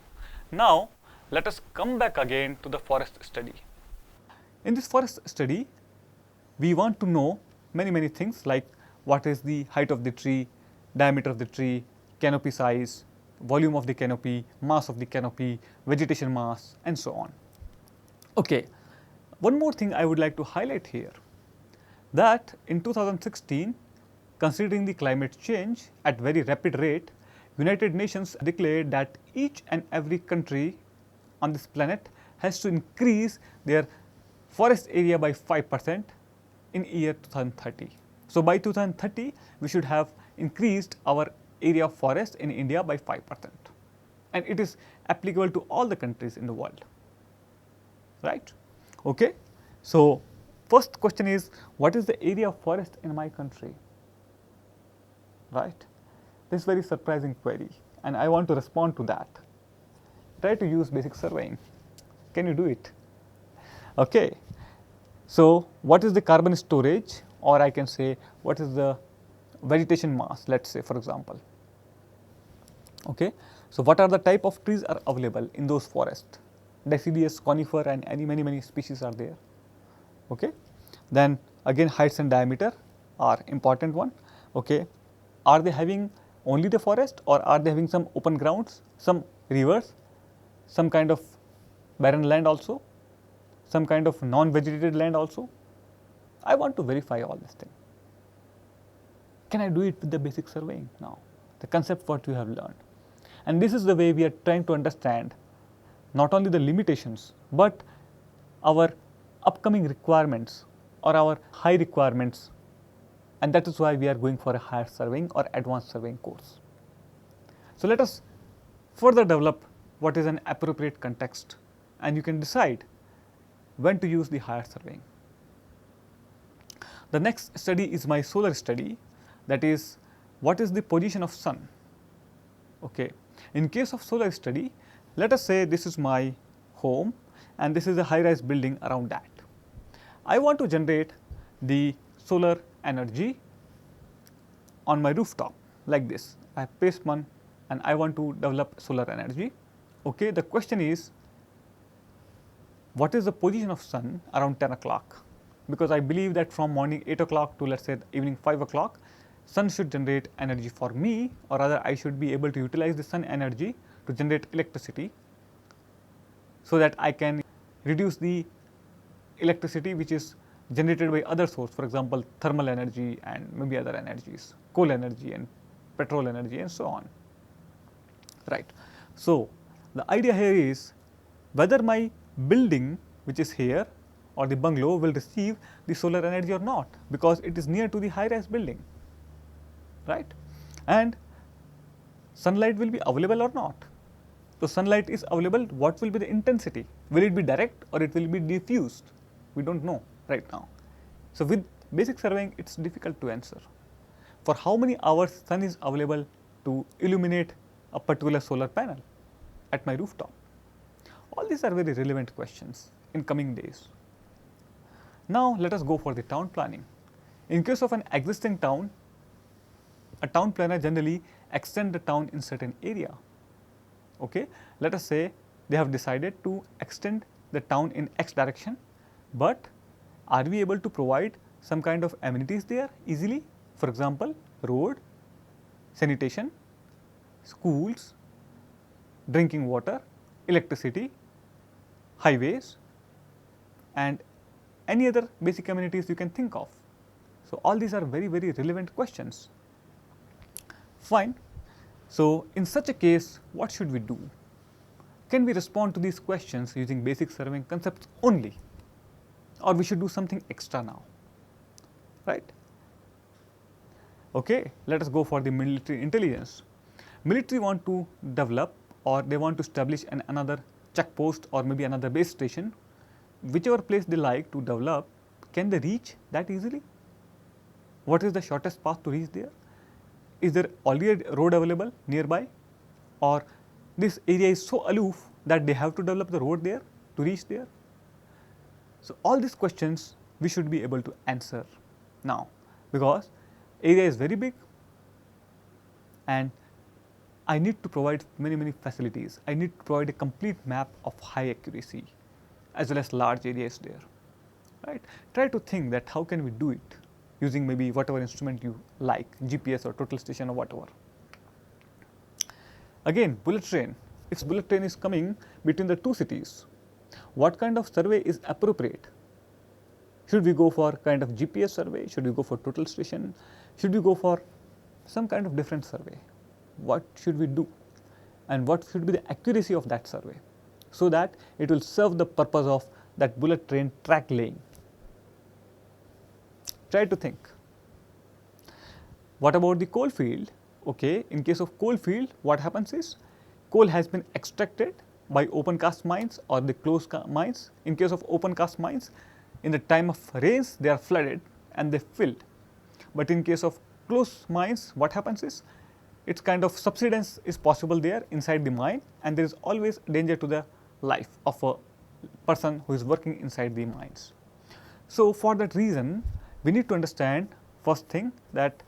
S1: Now let us come back again to the forest study. In this forest study, we want to know many things, like what is the height of the tree, diameter of the tree, canopy size, volume of the canopy, mass of the canopy, vegetation mass, and so on. Okay, one more thing I would like to highlight here, that in 2016, considering the climate change at very rapid rate, United Nations declared that each and every country on this planet has to increase their forest area by 5% in year 2030. So by 2030, we should have increased our area of forest in India by 5%, and it is applicable to all the countries in the world, right? Okay, so first question is, what is the area of forest in my country, right? This is very surprising query, and I want to respond to that. Try to use basic surveying. Can you do it? Okay, so what is the carbon storage, or I can say what is the vegetation mass, let's say, for example. Okay, so what are the type of trees are available in those forests? Deciduous, conifer, and many species are there. Okay, then again heights and diameter are important one. Okay, are they having only the forest, or are they having some open grounds, some rivers, some kind of barren land also, some kind of non-vegetated land also? I want to verify all this thing. Can I do it with the basic surveying now? The concept what we have learned. And this is the way we are trying to understand not only the limitations, but our upcoming requirements or our high requirements and that is why we are going for a higher surveying or advanced surveying course. So let us further develop what is an appropriate context, and you can decide when to use the higher surveying. The next study is my solar study, that is what is the position of sun. Okay. In case of solar study, let us say this is my home and this is a high rise building around that. I want to generate the solar energy on my rooftop like this. I have placed one and I want to develop solar energy. Okay. The question is, what is the position of sun around 10 o'clock? Because I believe that from morning 8 o'clock to let us say evening 5 o'clock, sun should generate energy for me, or rather I should be able to utilize the sun energy to generate electricity, so that I can reduce the electricity which is generated by other source, for example, thermal energy and maybe other energies, coal energy and petrol energy and so on, right. So, the idea here is whether my building which is here or the bungalow will receive the solar energy or not, because it is near to the high rise building, right, and sunlight will be available or not. So, sunlight is available, what will be the intensity? Will it be direct or it will be diffused? We do not know right now. So, with basic surveying it is difficult to answer. For how many hours sun is available to illuminate a particular solar panel at my rooftop? All these are very relevant questions in coming days. Now, let us go for the town planning. In case of an existing town, a town planner generally extend the town in certain area. Okay. Let us say they have decided to extend the town in X direction, but are we able to provide some kind of amenities there easily? For example, road, sanitation, schools, drinking water, electricity, highways and any other basic amenities you can think of. So, all these are very, very relevant questions. Fine. So, in such a case, what should we do? Can we respond to these questions using basic surveying concepts only, or we should do something extra now, right? Okay, let us go for the military intelligence. Military want to develop or they want to establish another check post or maybe another base station, whichever place they like to develop. Can they reach that easily? What is the shortest path to reach there? Is there already a road available nearby, or this area is so aloof that they have to develop the road there to reach there? So, all these questions we should be able to answer now, because area is very big and I need to provide many facilities. I need to provide a complete map of high accuracy as well as large areas there, right. Try to think that how can we do it using maybe whatever instrument you like, GPS or total station or whatever. Again, bullet train, if bullet train is coming between the two cities, what kind of survey is appropriate? Should we go for kind of GPS survey? Should we go for total station? Should we go for some kind of different survey? What should we do? And what should be the accuracy of that survey, so that it will serve the purpose of that bullet train track laying? Try to think. What about the coal field? Okay, in case of coal field, what happens is coal has been extracted by open cast mines or the closed mines. In case of open cast mines, in the time of rains they are flooded and they filled. But in case of closed mines, what happens is it's kind of subsidence is possible there inside the mine, and there is always danger to the life of a person who is working inside the mines. So, for that reason, we need to understand first thing that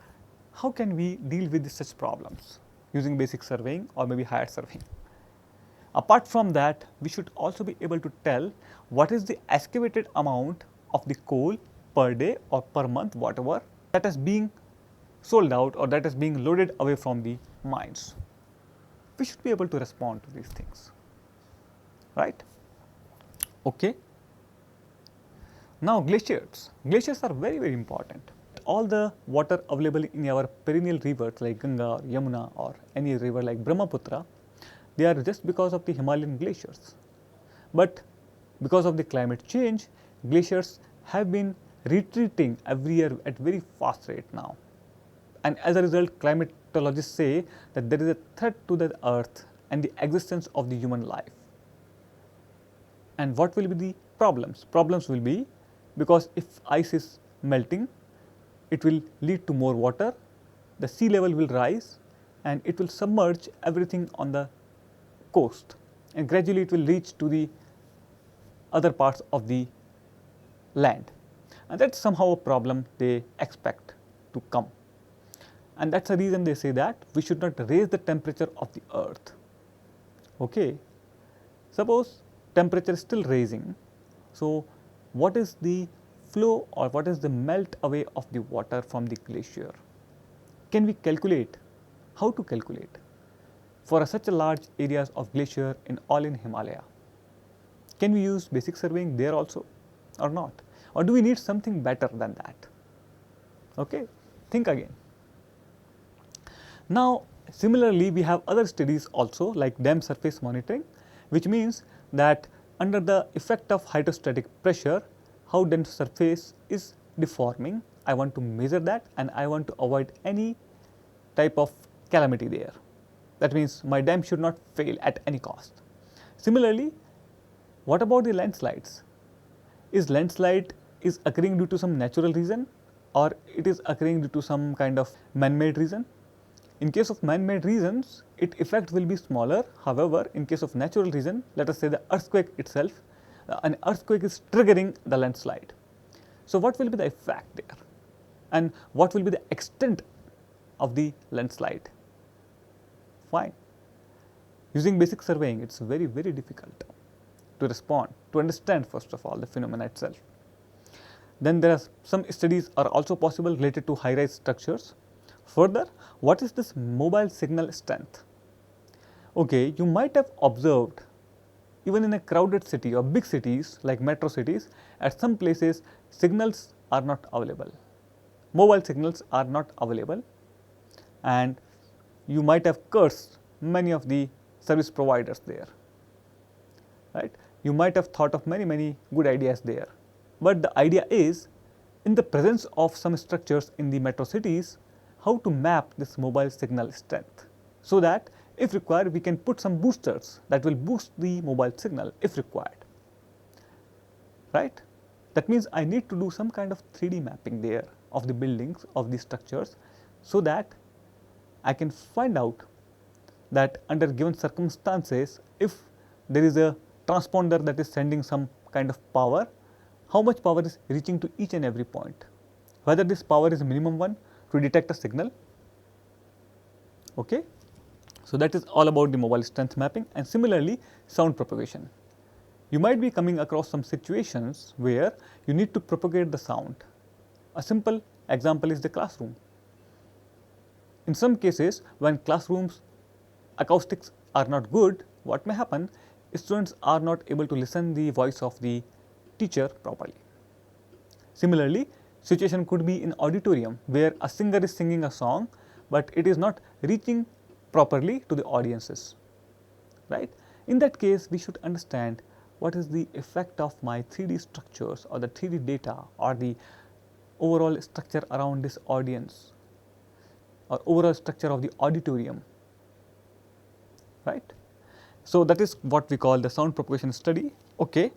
S1: how can we deal with such problems using basic surveying or maybe higher surveying. Apart from that, we should also be able to tell what is the excavated amount of the coal per day or per month, whatever, that is being sold out or that is being loaded away from the mines. We should be able to respond to these things, right. Okay. Now, glaciers. Glaciers are very important. All the water available in our perennial rivers like Ganga or Yamuna or any river like Brahmaputra, they are just because of the Himalayan glaciers. But because of the climate change, glaciers have been
S2: retreating every year at very fast rate now. And as a result, climatologists say that there is a threat to the earth and the existence of the human life. And what will be the problems? Problems will be because if ice is melting, it will lead to more water, the sea level will rise and it will submerge everything on the coast, and gradually it will reach to the other parts of the land, and that is somehow a problem they expect to come. And that is the reason they say that we should not raise the temperature of the earth. Okay. Suppose temperature is still rising, so what is the flow or what is the melt away of the water from the glacier? Can we calculate? How to calculate for such a large areas of glacier in all in Himalaya? Can we use basic surveying there also or not? Or do we need something better than that? Okay, think again. Now, similarly, we have other studies also like dam surface monitoring, which means that under the effect of hydrostatic pressure, how dam surface is deforming. I want to measure that and I want to avoid any type of calamity there. That means my dam should not fail at any cost. Similarly, what about the landslides? Is landslide is occurring due to some natural reason or it is occurring due to some kind of man-made reason? In case of man-made reasons, its effect will be smaller. However, in case of natural reason, let us say the earthquake itself, an earthquake is triggering the landslide. So, what will be the effect there and what will be the extent of the landslide? Fine. Using basic surveying, it is very, very difficult to respond, to understand first of all the phenomena itself. Then there are some studies are also possible related to high-rise structures. Further, what is this mobile signal strength? Okay, you might have observed even in a crowded city or big cities like metro cities, at some places signals are not available. Mobile signals are not available, and you might have cursed many of the service providers there, right? You might have thought of many good ideas there, but the idea is in the presence of some structures in the metro cities, how to map this mobile signal strength, so that if required we can put some boosters that will boost the mobile signal if required, right? That means I need to do some kind of 3D mapping there of the buildings, of the structures, so that I can find out that under given circumstances, if there is a transponder that is sending some kind of power, how much power is reaching to each and every point, whether this power is minimum one to detect a signal. Okay. So, that is all about the mobile strength mapping. And similarly, sound propagation. You might be coming across some situations where you need to propagate the sound. A simple example is the classroom. In some cases, when classrooms acoustics are not good, what may happen? Students are not able to listen the voice of the teacher properly. Similarly, situation could be in auditorium where a singer is singing a song, but it is not reaching properly to the audiences, right? In that case, we should understand what is the effect of my 3D structures or the 3D data or the overall structure around this audience or overall structure of the auditorium, right? So, that is what we call the sound propagation study. Okay.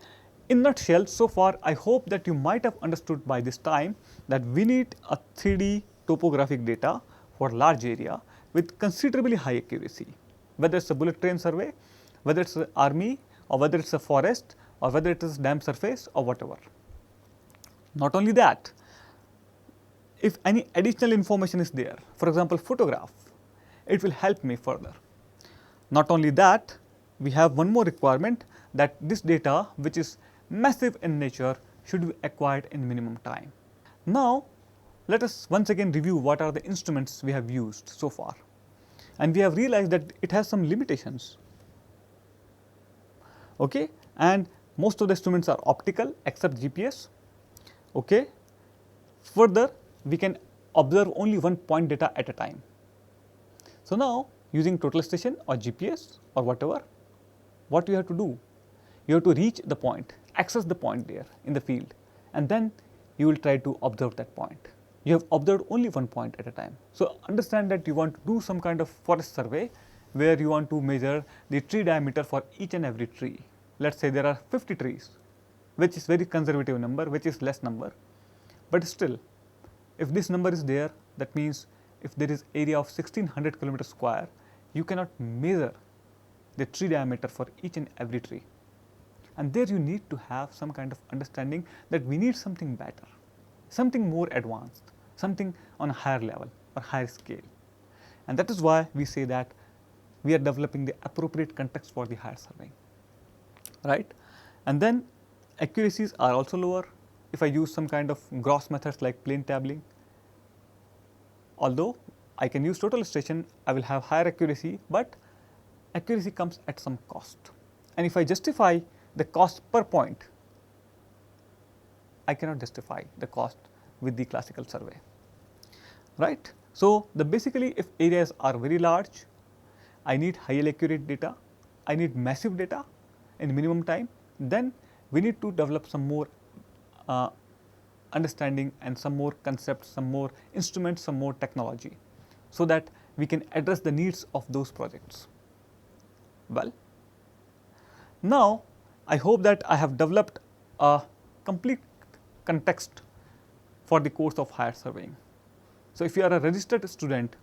S2: In nutshell, so far I hope that you might have understood by this time that we need a 3D topographic data for large area with considerably high accuracy, whether it is a bullet train survey, whether it is an army or whether it is a forest or whether it is dam surface or whatever. Not only that, if any additional information is there, for example photograph, it will help me further. Not only that, we have one more requirement, that this data which is massive in nature should be acquired in minimum time. Now, let us once again review what are the instruments we have used so far, and we have realized that it has some limitations. Okay, and most of the instruments are optical except GPS. Okay. Further, we can observe only one point data at a time. So, now using total station or GPS or whatever, what you have to do? You have to reach the point, access the point there in the field, and then you will try to observe that point. You have observed only one point at a time. So understand that you want to do some kind of forest survey where you want to measure the tree diameter for each and every tree. Let's say there are 50 trees, which is very conservative number, which is less number. But still, if this number is there, that means if there is area of 1600 kilometer square, you cannot measure the tree diameter for each and every tree. And there you need to have some kind of understanding that we need something better, something more advanced, something on a higher level or higher scale. And that is why we say that we are developing the appropriate context for the higher surveying, right? And then accuracies are also lower if I use some kind of gross methods like plain tabling. Although I can use total illustration, I will have higher accuracy, but accuracy comes at some cost. And if I justify the cost per point, I cannot justify the cost with the classical survey, right? So, basically if areas are very large, I need highly accurate data, I need massive data in minimum time, then we need to develop some more understanding and some more concepts, some more instruments, some more technology, so that we can address the needs of those projects. Well, now I hope that I have developed a complete context for the course of higher surveying. So, if you are a registered student,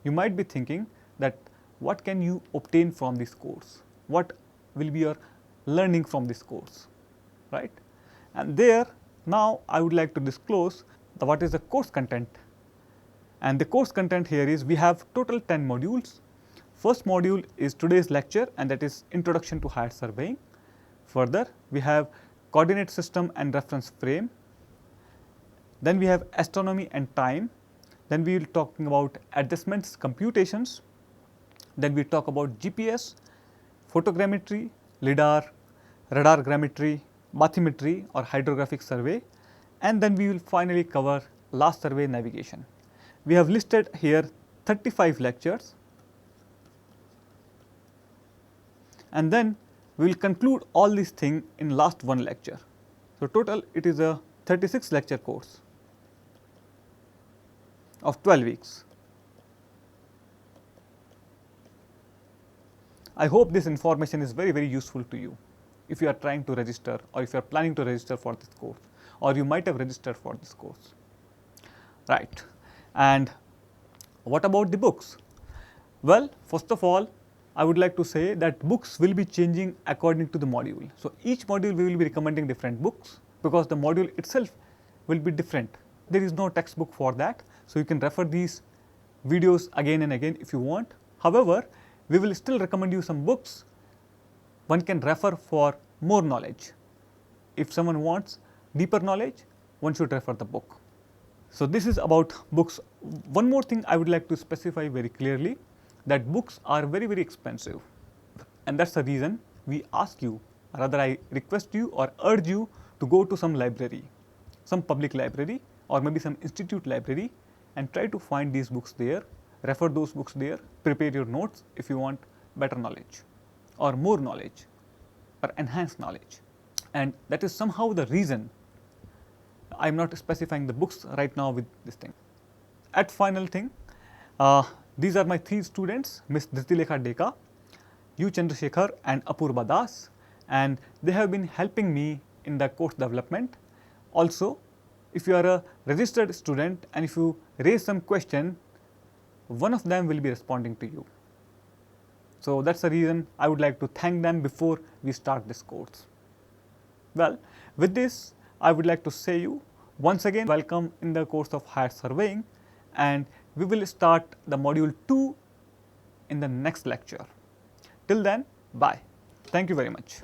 S2: you might be thinking that what can you obtain from this course? What will be your learning from this course, right? And there now I would like to disclose what is the course content. And the course content here is we have total 10 modules. First module is today's lecture, and that is Introduction to Higher Surveying. Further, we have Coordinate System and Reference Frame. Then we have Astronomy and Time. Then we will be talking about adjustments, computations. Then we talk about GPS, photogrammetry, LIDAR, radar grammetry, bathymetry or hydrographic survey, and then we will finally cover last survey, navigation. We have listed here 35 lectures, and then we will conclude all these things in last one lecture. So, total it is a 36 lecture course of 12 weeks. I hope this information is very useful to you if you are trying to register, or if you are planning to register for this course, or you might have registered for this course, right? And what about the books? Well, first of all, I would like to say that books will be changing according to the module. So, each module we will be recommending different books, because the module itself will be different. There is no textbook for that. So, you can refer these videos again and again if you want. However, we will still recommend you some books one can refer for more knowledge. If someone wants deeper knowledge, one should refer the book. So, this is about books. One more thing I would like to specify very clearly, that books are very expensive, and that is the reason we ask you, rather I request you or urge you to go to some library, some public library or maybe some institute library, and try to find these books there, refer those books there, prepare your notes if you want better knowledge or more knowledge or enhanced knowledge. And that is somehow the reason I am not specifying the books right now with this thing. At final thing, these are my 3 students, Ms. Dhritilekha Deka, U. Chandrasekhar and Apurva Das, and they have been helping me in the course development. Also, if you are a registered student and if you raise some question, one of them will be responding to you. So, that is the reason I would like to thank them before we start this course. Well, with this I would like to say you once again welcome in the course of higher surveying, and we will start the module 2 in the next lecture. Till then, bye. Thank you very much.